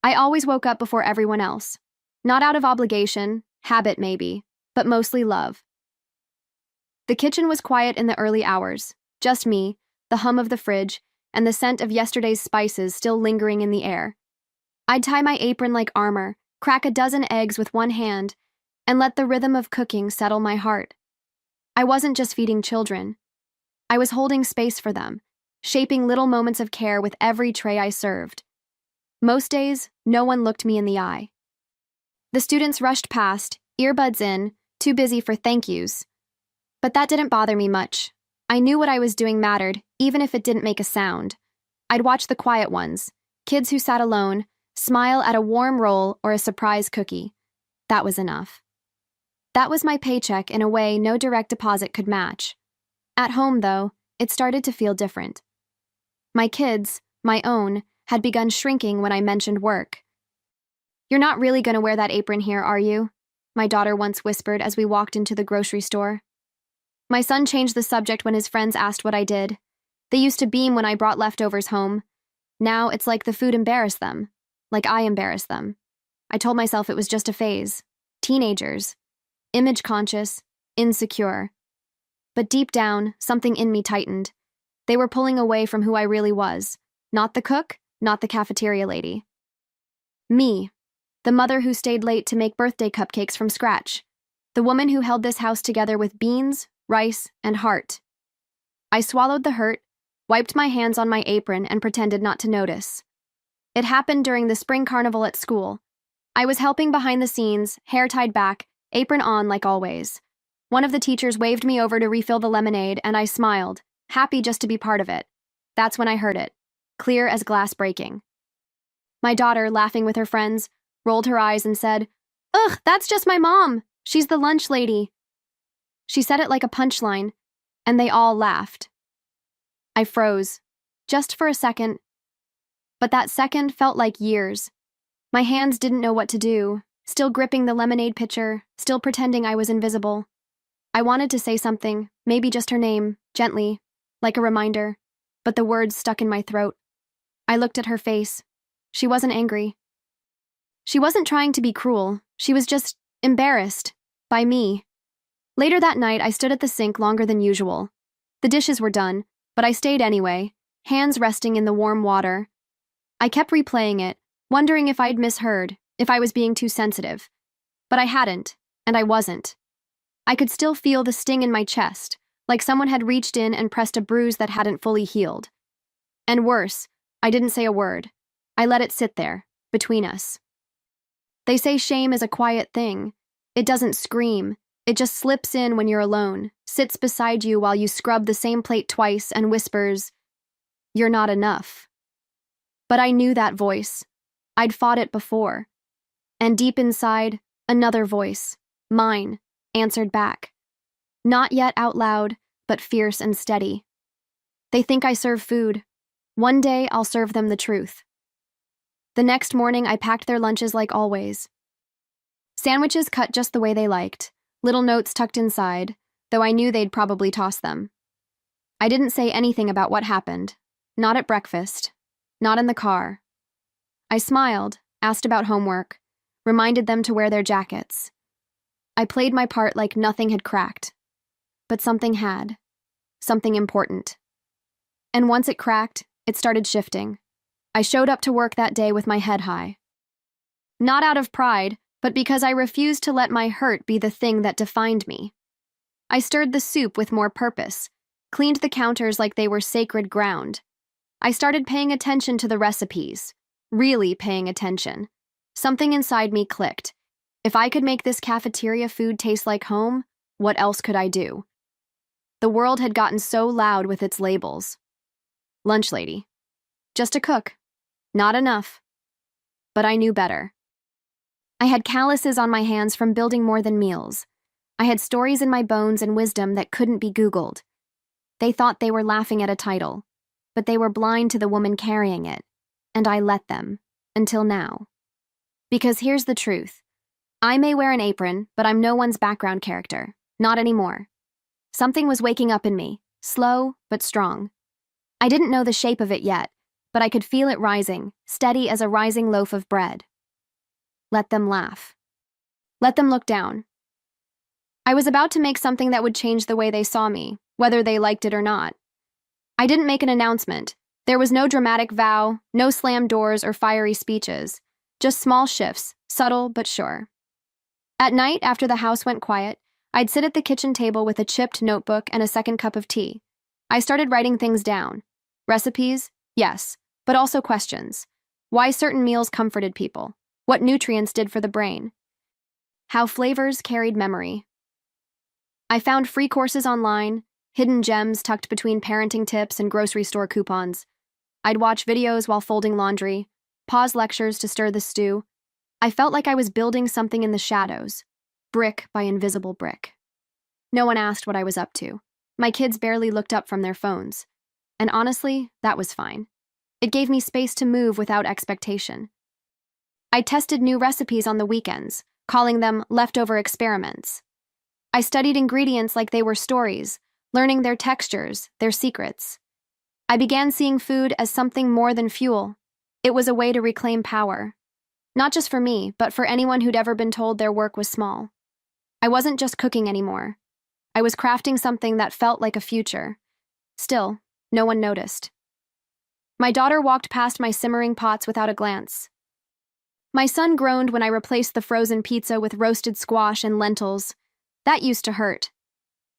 I always woke up before everyone else. Not out of obligation, habit maybe, but mostly love. The kitchen was quiet in the early hours. Just me, the hum of the fridge, and the scent of yesterday's spices still lingering in the air. I'd tie my apron like armor, crack a dozen eggs with one hand, and let the rhythm of cooking settle my heart. I wasn't just feeding children. I was holding space for them, shaping little moments of care with every tray I served. Most days, no one looked me in the eye. The students rushed past, earbuds in, too busy for thank yous. But that didn't bother me much. I knew what I was doing mattered, even if it didn't make a sound. I'd watch the quiet ones, kids who sat alone, smile at a warm roll or a surprise cookie. That was enough. That was my paycheck in a way no direct deposit could match. At home, though, it started to feel different. My kids, my own, had begun shrinking when I mentioned work. "You're not really going to wear that apron here, are you?" my daughter once whispered as we walked into the grocery store. My son changed the subject when his friends asked what I did. They used to beam when I brought leftovers home. Now it's like the food embarrassed them, like I embarrassed them. I told myself it was just a phase. Teenagers. Image-conscious, insecure. But deep down, something in me tightened. They were pulling away from who I really was. Not the cook, not the cafeteria lady. Me, the mother who stayed late to make birthday cupcakes from scratch. The woman who held this house together with beans, rice, and heart. I swallowed the hurt, wiped my hands on my apron, and pretended not to notice. It happened during the spring carnival at school. I was helping behind the scenes, hair tied back, apron on like always. One of the teachers waved me over to refill the lemonade, and I smiled, happy just to be part of it. That's when I heard it, clear as glass breaking. My daughter, laughing with her friends, rolled her eyes and said, "Ugh, that's just my mom. She's the lunch lady." She said it like a punchline, and they all laughed. I froze, just for a second. But that second felt like years. My hands didn't know what to do, still gripping the lemonade pitcher, still pretending I was invisible. I wanted to say something, maybe just her name, gently, like a reminder, but the words stuck in my throat. I looked at her face. She wasn't angry. She wasn't trying to be cruel. She was just embarrassed by me. Later that night, I stood at the sink longer than usual. The dishes were done, but I stayed anyway, hands resting in the warm water. I kept replaying it, wondering if I'd misheard, if I was being too sensitive. But I hadn't, and I wasn't. I could still feel the sting in my chest, like someone had reached in and pressed a bruise that hadn't fully healed. And worse, I didn't say a word. I let it sit there, between us. They say shame is a quiet thing. It doesn't scream. It just slips in when you're alone, sits beside you while you scrub the same plate twice and whispers, "You're not enough." But I knew that voice. I'd fought it before. And deep inside, another voice, mine, answered back. Not yet out loud, but fierce and steady. They think I serve food. One day I'll serve them the truth. The next morning I packed their lunches like always. Sandwiches cut just the way they liked, little notes tucked inside, though I knew they'd probably toss them. I didn't say anything about what happened. Not at breakfast. Not in the car. I smiled, asked about homework, reminded them to wear their jackets. I played my part like nothing had cracked. But something had. Something important. And once it cracked, it started shifting. I showed up to work that day with my head high. Not out of pride, but because I refused to let my hurt be the thing that defined me. I stirred the soup with more purpose, cleaned the counters like they were sacred ground. I started paying attention to the recipes, really paying attention. Something inside me clicked. If I could make this cafeteria food taste like home, what else could I do? The world had gotten so loud with its labels. Lunch lady. Just a cook. Not enough. But I knew better. I had calluses on my hands from building more than meals. I had stories in my bones and wisdom that couldn't be Googled. They thought they were laughing at a title, but they were blind to the woman carrying it, and I let them, until now. Because here's the truth. I may wear an apron, but I'm no one's background character. Not anymore. Something was waking up in me, slow but strong. I didn't know the shape of it yet, but I could feel it rising, steady as a rising loaf of bread. Let them laugh. Let them look down. I was about to make something that would change the way they saw me, whether they liked it or not. I didn't make an announcement. There was no dramatic vow, no slam doors or fiery speeches, just small shifts, subtle but sure. At night, after the house went quiet, I'd sit at the kitchen table with a chipped notebook and a second cup of tea. I started writing things down. Recipes? Yes, but also questions. Why certain meals comforted people? What nutrients did for the brain? How flavors carried memory. I found free courses online, hidden gems tucked between parenting tips and grocery store coupons. I'd watch videos while folding laundry, pause lectures to stir the stew. I felt like I was building something in the shadows, brick by invisible brick. No one asked what I was up to. My kids barely looked up from their phones. And honestly, that was fine. It gave me space to move without expectation. I tested new recipes on the weekends, calling them leftover experiments. I studied ingredients like they were stories, learning their textures, their secrets. I began seeing food as something more than fuel. It was a way to reclaim power. Not just for me, but for anyone who'd ever been told their work was small. I wasn't just cooking anymore. I was crafting something that felt like a future. Still, no one noticed. My daughter walked past my simmering pots without a glance. My son groaned when I replaced the frozen pizza with roasted squash and lentils. That used to hurt.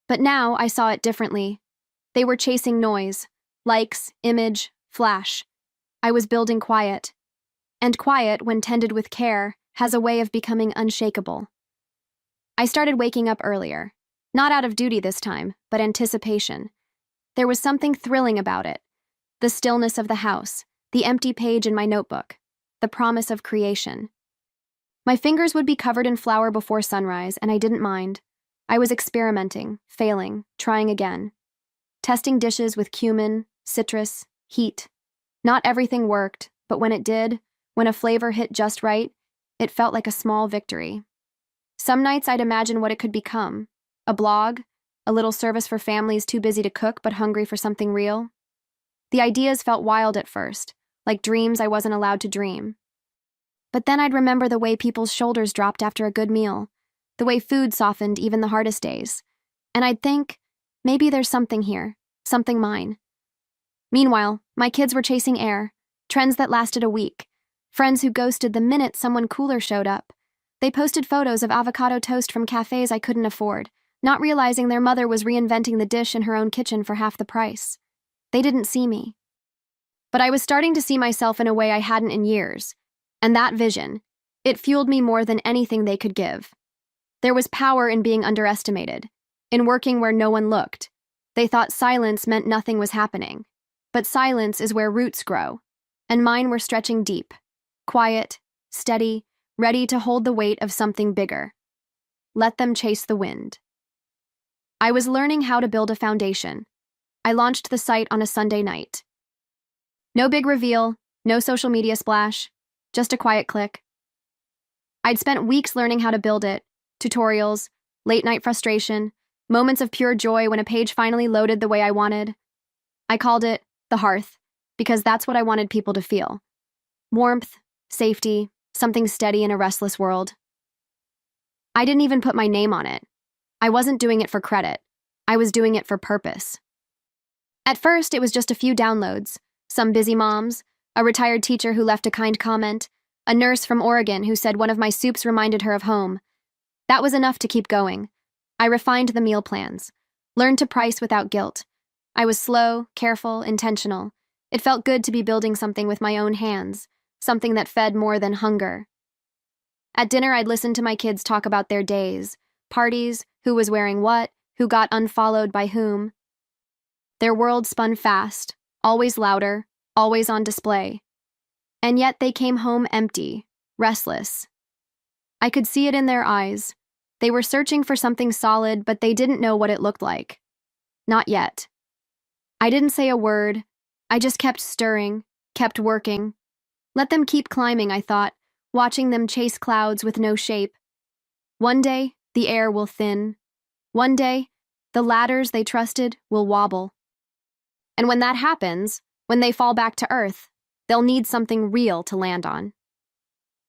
But now I saw it differently. They were chasing noise, likes, image, flash. I was building quiet. And quiet, when tended with care, has a way of becoming unshakable. I started waking up earlier. Not out of duty this time, but anticipation. There was something thrilling about it. The stillness of the house, the empty page in my notebook, the promise of creation. My fingers would be covered in flour before sunrise, and I didn't mind. I was experimenting, failing, trying again. Testing dishes with cumin, citrus, heat. Not everything worked, but when it did, when a flavor hit just right, it felt like a small victory. Some nights I'd imagine what it could become. A blog, a little service for families too busy to cook but hungry for something real. The ideas felt wild at first, like dreams I wasn't allowed to dream. But then I'd remember the way people's shoulders dropped after a good meal, the way food softened even the hardest days. And I'd think, maybe there's something here, something mine. Meanwhile, my kids were chasing air, trends that lasted a week, friends who ghosted the minute someone cooler showed up. They posted photos of avocado toast from cafes I couldn't afford, not realizing their mother was reinventing the dish in her own kitchen for half the price. They didn't see me. But I was starting to see myself in a way I hadn't in years, and that vision, it fueled me more than anything they could give. There was power in being underestimated, in working where no one looked. They thought silence meant nothing was happening. But silence is where roots grow, and mine were stretching deep, quiet, steady, ready to hold the weight of something bigger. Let them chase the wind. I was learning how to build a foundation. I launched the site on a Sunday night. No big reveal, no social media splash, just a quiet click. I'd spent weeks learning how to build it, tutorials, late-night frustration, moments of pure joy when a page finally loaded the way I wanted. I called it The Hearth, because that's what I wanted people to feel. Warmth, safety, something steady in a restless world. I didn't even put my name on it. I wasn't doing it for credit. I was doing it for purpose. At first, it was just a few downloads, some busy moms, a retired teacher who left a kind comment, a nurse from Oregon who said one of my soups reminded her of home. That was enough to keep going. I refined the meal plans, learned to price without guilt. I was slow, careful, intentional. It felt good to be building something with my own hands, something that fed more than hunger. At dinner, I'd listen to my kids talk about their days, parties, who was wearing what, who got unfollowed by whom. Their world spun fast, always louder, always on display. And yet they came home empty, restless. I could see it in their eyes. They were searching for something solid, but they didn't know what it looked like. Not yet. I didn't say a word. I just kept stirring, kept working. Let them keep climbing, I thought, watching them chase clouds with no shape. One day, the air will thin. One day, the ladders they trusted will wobble. And when that happens, when they fall back to earth, They'll need something real to land on.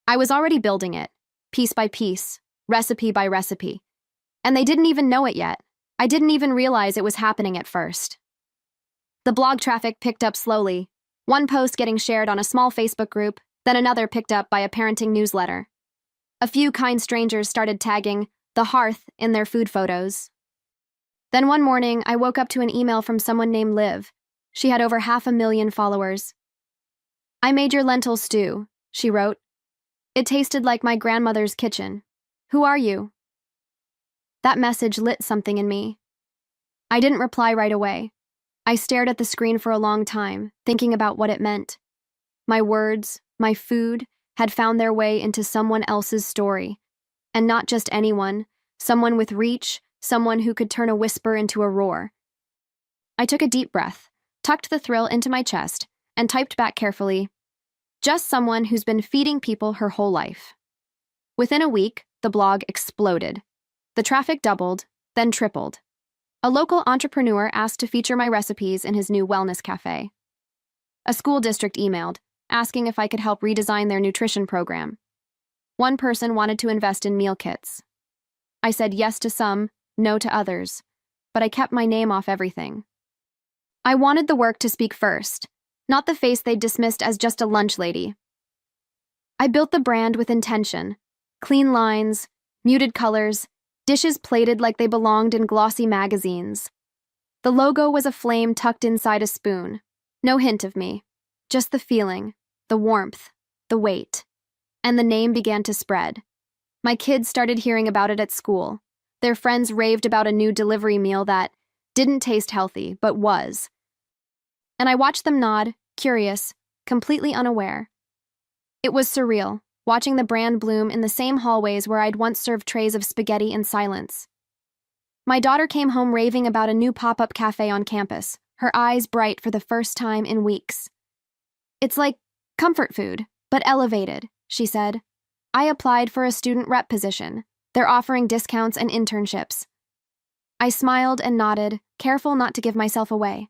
I was already building it, piece by piece, recipe by recipe. And they didn't even know it yet. I didn't even realize it was happening at first. The blog traffic picked up slowly, one post getting shared on a small Facebook group, then another picked up by a parenting newsletter. A few kind strangers started tagging the hearth in their food photos. Then one morning, I woke up to an email from someone named Liv. She had over 500,000 followers. "I made your lentil stew," she wrote. "It tasted like my grandmother's kitchen. Who are you?" That message lit something in me. I didn't reply right away. I stared at the screen for a long time, thinking about what it meant. My words, my food, had found their way into someone else's story. And not just anyone, someone with reach, someone who could turn a whisper into a roar. I took a deep breath, tucked the thrill into my chest, and typed back carefully, "Just someone who's been feeding people her whole life." Within a week, the blog exploded. The traffic doubled, then tripled. A local entrepreneur asked to feature my recipes in his new wellness cafe. A school district emailed, asking if I could help redesign their nutrition program. One person wanted to invest in meal kits. I said yes to some, no to others, but I kept my name off everything. I wanted the work to speak first, not the face they'd dismissed as just a lunch lady. I built the brand with intention, clean lines, muted colors, dishes plated like they belonged in glossy magazines. The logo was a flame tucked inside a spoon. No hint of me, just the feeling, the warmth, the weight. And the name began to spread. My kids started hearing about it at school. Their friends raved about a new delivery meal that didn't taste healthy, but was. And I watched them nod, curious, completely unaware. It was surreal, watching the brand bloom in the same hallways where I'd once served trays of spaghetti in silence. My daughter came home raving about a new pop-up cafe on campus, her eyes bright for the first time in weeks. "It's like comfort food, but elevated," she said. "I applied for a student rep position. They're offering discounts and internships." I smiled and nodded, careful not to give myself away.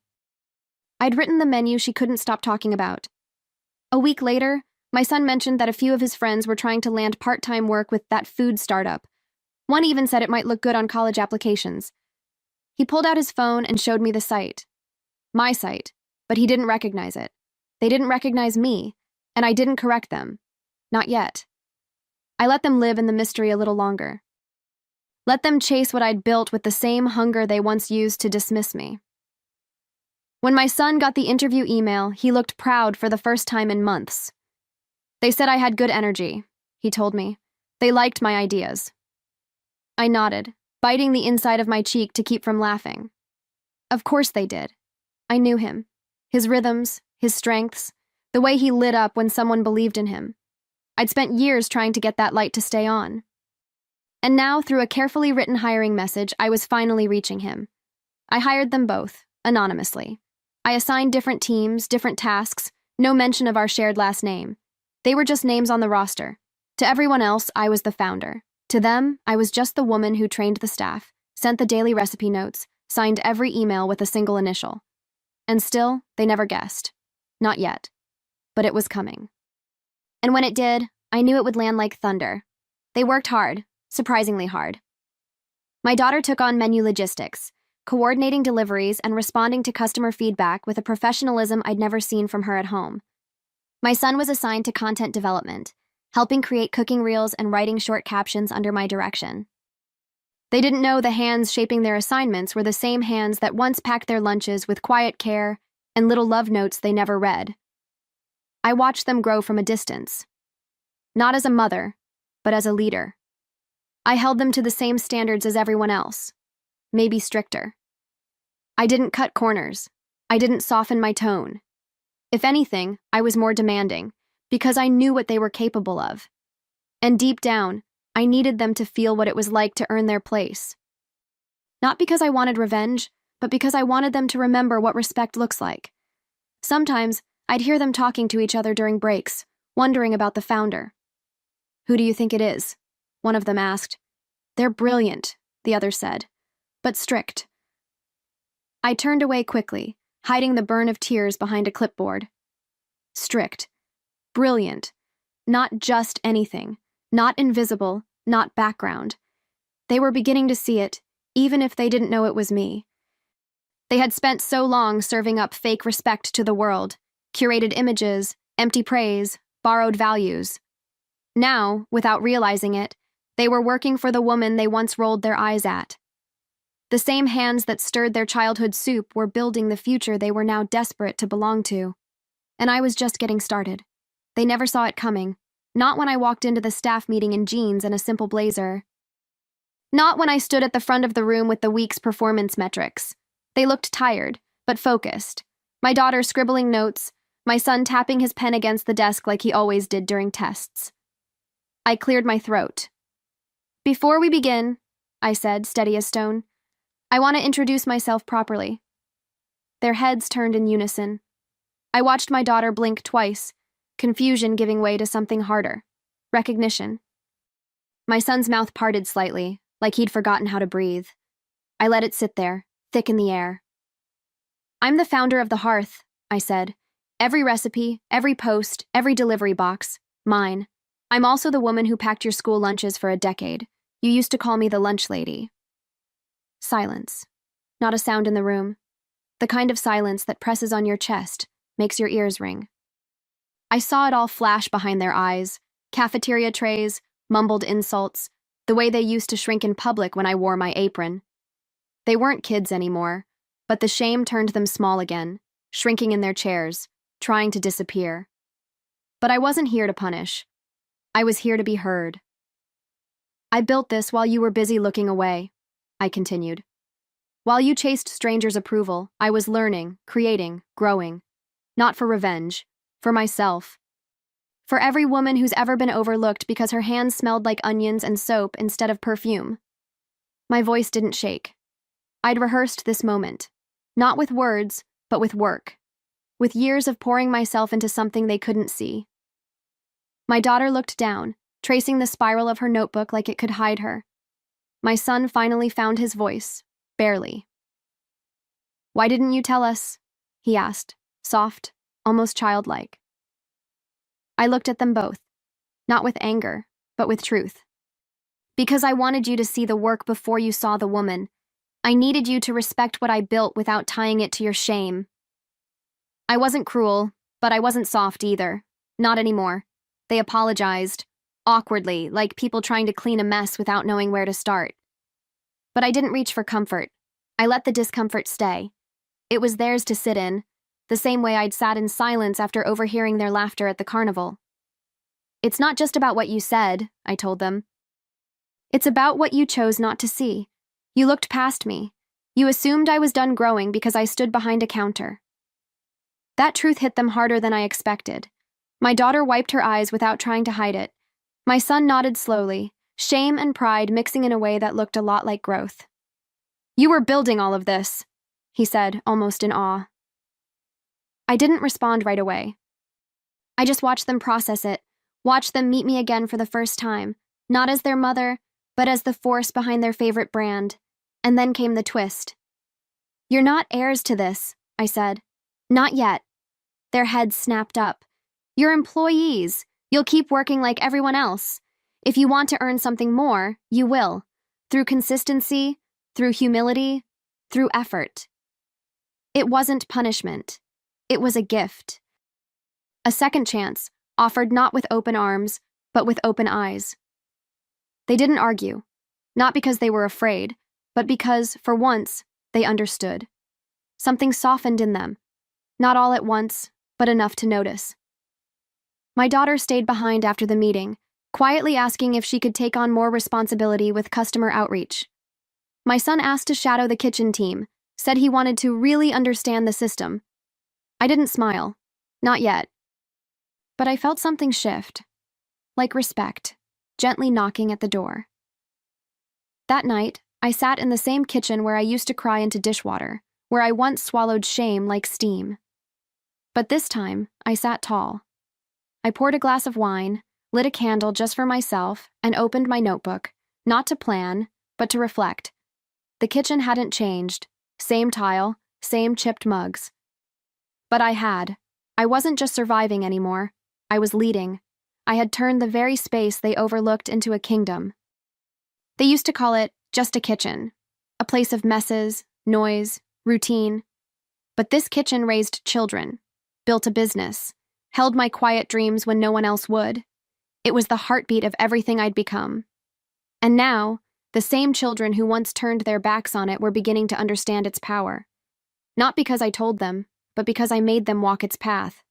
I'd written the menu she couldn't stop talking about. A week later, my son mentioned that a few of his friends were trying to land part-time work with that food startup. One even said it might look good on college applications. He pulled out his phone and showed me the site. My site, but he didn't recognize it. They didn't recognize me, and I didn't correct them. Not yet. I let them live in the mystery a little longer. Let them chase what I'd built with the same hunger they once used to dismiss me. When my son got the interview email, he looked proud for the first time in months. "They said I had good energy," he told me. "They liked my ideas." I nodded, biting the inside of my cheek to keep from laughing. Of course they did. I knew him. His rhythms, his strengths, the way he lit up when someone believed in him. I'd spent years trying to get that light to stay on. And now, through a carefully written hiring message, I was finally reaching him. I hired them both, anonymously. I assigned different teams, different tasks, no mention of our shared last name. They were just names on the roster. To everyone else, I was the founder. To them, I was just the woman who trained the staff, sent the daily recipe notes, signed every email with a single initial. And still, they never guessed. Not yet. But it was coming. And when it did, I knew it would land like thunder. They worked hard, surprisingly hard. My daughter took on menu logistics, coordinating deliveries and responding to customer feedback with a professionalism I'd never seen from her at home. My son was assigned to content development, helping create cooking reels and writing short captions under my direction. They didn't know the hands shaping their assignments were the same hands that once packed their lunches with quiet care and little love notes they never read. I watched them grow from a distance. Not as a mother, but as a leader. I held them to the same standards as everyone else, maybe stricter. I didn't cut corners. I didn't soften my tone. If anything, I was more demanding, because I knew what they were capable of. And deep down, I needed them to feel what it was like to earn their place. Not because I wanted revenge, but because I wanted them to remember what respect looks like. Sometimes, I'd hear them talking to each other during breaks, wondering about the founder. "Who do you think it is?" one of them asked. "They're brilliant," the other said, "but strict." I turned away quickly, hiding the burn of tears behind a clipboard. strict, brilliant, not just anything, not invisible, not background. They were beginning to see it, even if they didn't know it was me. They had spent so long serving up fake respect to the world, curated images, empty praise, borrowed values. Now, without realizing it, they were working for the woman they once rolled their eyes at. The same hands that stirred their childhood soup were building the future they were now desperate to belong to. And I was just getting started. They never saw it coming. Not when I walked into the staff meeting in jeans and a simple blazer. Not when I stood at the front of the room with the week's performance metrics. They looked tired, but focused. My daughter scribbling notes, my son tapping his pen against the desk like he always did during tests. I cleared my throat. "Before we begin," I said, steady as stone, "I want to introduce myself properly." Their heads turned in unison. I watched my daughter blink twice, confusion giving way to something harder, recognition. My son's mouth parted slightly, like he'd forgotten how to breathe. I let it sit there, thick in the air. "I'm the founder of The Hearth," I said. "Every recipe, every post, every delivery box, mine. I'm also the woman who packed your school lunches for a decade. You used to call me the lunch lady." Silence. Not a sound in the room. The kind of silence that presses on your chest, makes your ears ring. I saw it all flash behind their eyes. Cafeteria trays, mumbled insults, the way they used to shrink in public when I wore my apron. They weren't kids anymore, but the shame turned them small again, shrinking in their chairs, trying to disappear. But I wasn't here to punish. I was here to be heard. "I built this while you were busy looking away," I continued. "While you chased strangers' approval, I was learning, creating, growing. Not for revenge, for myself. For every woman who's ever been overlooked because her hands smelled like onions and soap instead of perfume." My voice didn't shake. I'd rehearsed this moment. Not with words, but with work. With years of pouring myself into something they couldn't see. My daughter looked down, tracing the spiral of her notebook like it could hide her. My son finally found his voice, barely. "Why didn't you tell us?" he asked, soft, almost childlike. I looked at them both, not with anger, but with truth. "Because I wanted you to see the work before you saw the woman. I needed you to respect what I built without tying it to your shame." I wasn't cruel, but I wasn't soft either. Not anymore. They apologized, awkwardly, like people trying to clean a mess without knowing where to start. But I didn't reach for comfort. I let the discomfort stay. It was theirs to sit in, the same way I'd sat in silence after overhearing their laughter at the carnival. "It's not just about what you said," I told them. "It's about what you chose not to see. You looked past me. You assumed I was done growing because I stood behind a counter." That truth hit them harder than I expected. My daughter wiped her eyes without trying to hide it. My son nodded slowly, shame and pride mixing in a way that looked a lot like growth. "You were building all of this," he said, almost in awe. I didn't respond right away. I just watched them process it, watched them meet me again for the first time, not as their mother, but as the force behind their favorite brand. And then came the twist. "You're not heirs to this," I said. "Not yet." Their heads snapped up. "You're employees. You'll keep working like everyone else. If you want to earn something more, you will. Through consistency, through humility, through effort." It wasn't punishment. It was a gift. A second chance, offered not with open arms, but with open eyes. They didn't argue. Not because they were afraid, but because, for once, they understood. Something softened in them. Not all at once, but enough to notice. My daughter stayed behind after the meeting, quietly asking if she could take on more responsibility with customer outreach. My son asked to shadow the kitchen team, said he wanted to really understand the system. I didn't smile. Not yet. But I felt something shift. Like respect, gently knocking at the door. That night, I sat in the same kitchen where I used to cry into dishwater, where I once swallowed shame like steam. But this time, I sat tall. I poured a glass of wine, lit a candle just for myself, and opened my notebook, not to plan, but to reflect. The kitchen hadn't changed. Same tile, same chipped mugs. But I I wasn't just surviving anymore. I was leading. I had turned the very space they overlooked into a kingdom. They used to call it just a kitchen, a place of messes, noise, routine. But this kitchen raised children, built a business, held my quiet dreams when no one else would. It was the heartbeat of everything I'd become. And now, the same children who once turned their backs on it were beginning to understand its power. Not because I told them, but because I made them walk its path.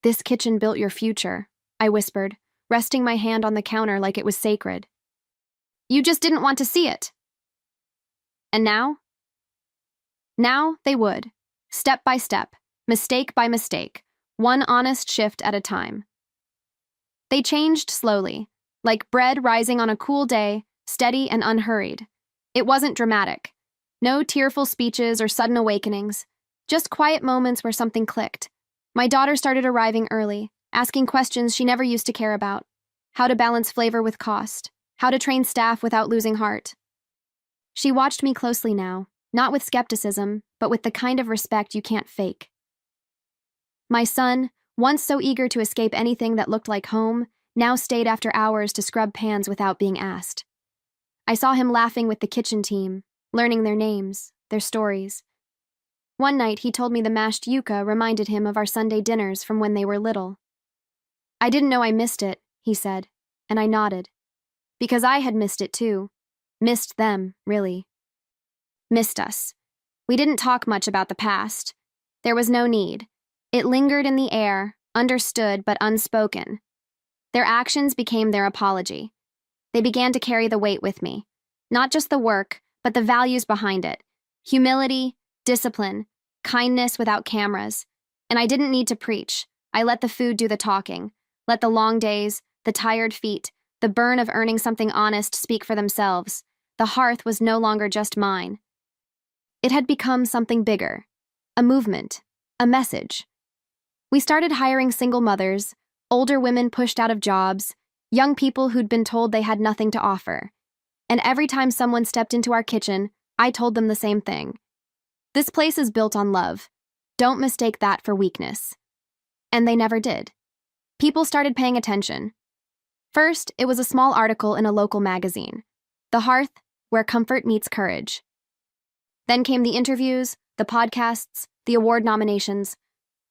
"This kitchen built your future," I whispered, resting my hand on the counter like it was sacred. "You just didn't want to see it." And now? Now they would, step by step, mistake by mistake, one honest shift at a time. They changed slowly, like bread rising on a cool day, steady and unhurried. It wasn't dramatic. No tearful speeches or sudden awakenings, just quiet moments where something clicked. My daughter started arriving early, asking questions she never used to care about. How to balance flavor with cost, how to train staff without losing heart. She watched me closely now, not with skepticism, but with the kind of respect you can't fake. My son, once so eager to escape anything that looked like home, now stayed after hours to scrub pans without being asked. I saw him laughing with the kitchen team, learning their names, their stories. One night he told me the mashed yuca reminded him of our Sunday dinners from when they were little. "I didn't know I missed it," he said, and I nodded. Because I had missed it too. Missed them, really. Missed us. We didn't talk much about the past. There was no need. It lingered in the air, understood but unspoken. Their actions became their apology. They began to carry the weight with me. Not just the work, but the values behind it. Humility, discipline, kindness without cameras. And I didn't need to preach. I let the food do the talking. Let the long days, the tired feet, the burn of earning something honest speak for themselves. The hearth was no longer just mine. It had become something bigger. A movement. A message. We started hiring single mothers, older women pushed out of jobs, young people who'd been told they had nothing to offer. And every time someone stepped into our kitchen, I told them the same thing. This place is built on love. Don't mistake that for weakness. And they never did. People started paying attention. First, it was a small article in a local magazine. The Hearth, where comfort meets courage. Then came the interviews, the podcasts, the award nominations.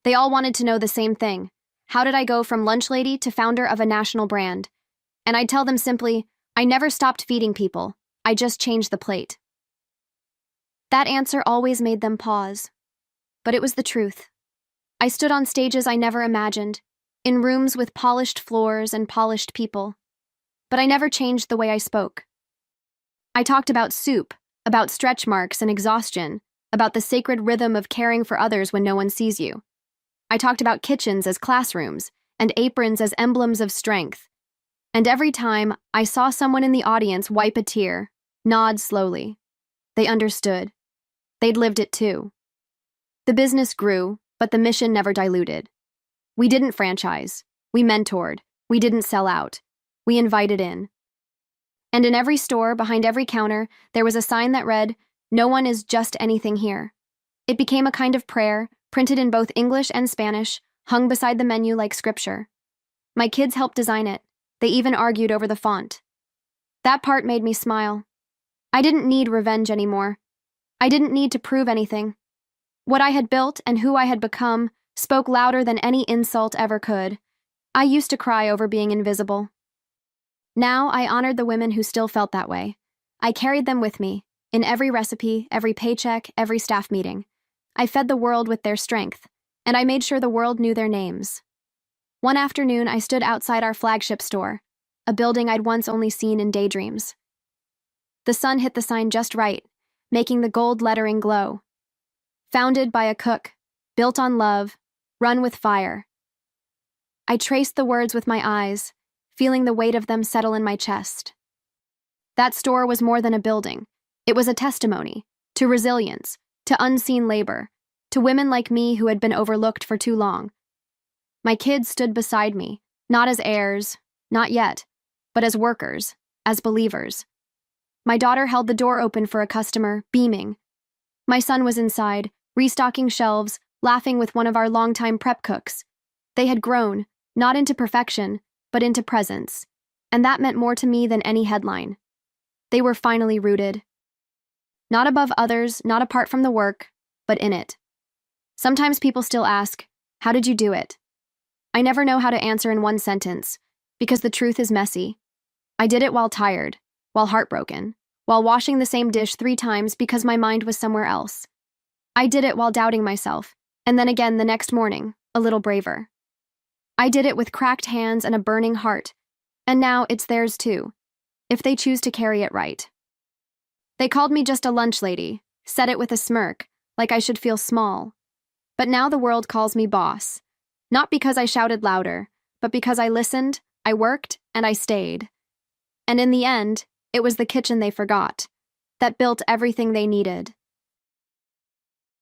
They all wanted to know the same thing. How did I go from lunch lady to founder of a national brand? And I'd tell them simply, I never stopped feeding people. I just changed the plate. That answer always made them pause. But it was the truth. I stood on stages I never imagined, in rooms with polished floors and polished people. But I never changed the way I spoke. I talked about soup, about stretch marks and exhaustion, about the sacred rhythm of caring for others when no one sees you. I talked about kitchens as classrooms and aprons as emblems of strength. And every time I saw someone in the audience wipe a tear, nod slowly. They understood. They'd lived it too. The business grew, but the mission never diluted. We didn't franchise. We mentored. We didn't sell out. We invited in. And in every store, behind every counter, there was a sign that read, "No one is just anything here." It became a kind of prayer, printed in both English and Spanish, hung beside the menu like scripture. My kids helped design it. They even argued over the font. That part made me smile. I didn't need revenge anymore. I didn't need to prove anything. What I had built and who I had become spoke louder than any insult ever could. I used to cry over being invisible. Now I honored the women who still felt that way. I carried them with me, in every recipe, every paycheck, every staff meeting. I fed the world with their strength, and I made sure the world knew their names. One afternoon, I stood outside our flagship store, a building I'd once only seen in daydreams. The sun hit the sign just right, making the gold lettering glow. Founded by a cook, built on love, run with fire. I traced the words with my eyes, feeling the weight of them settle in my chest. That store was more than a building. It was a testimony to resilience, to unseen labor, to women like me who had been overlooked for too long. My kids stood beside me, not as heirs, not yet, but as workers, as believers. My daughter held the door open for a customer, beaming. My son was inside, restocking shelves, laughing with one of our longtime prep cooks. They had grown, not into perfection, but into presence. And that meant more to me than any headline. They were finally rooted. Not above others, not apart from the work, but in it. Sometimes people still ask, how did you do it? I never know how to answer in one sentence, because the truth is messy. I did it while tired, while heartbroken, while washing the same dish 3 times because my mind was somewhere else. I did it while doubting myself, and then again the next morning, a little braver. I did it with cracked hands and a burning heart, and now it's theirs too, if they choose to carry it right. They called me just a lunch lady, said it with a smirk, like I should feel small. But now the world calls me boss. Not because I shouted louder, but because I listened, I worked, and I stayed. And in the end, it was the kitchen they forgot, that built everything they needed.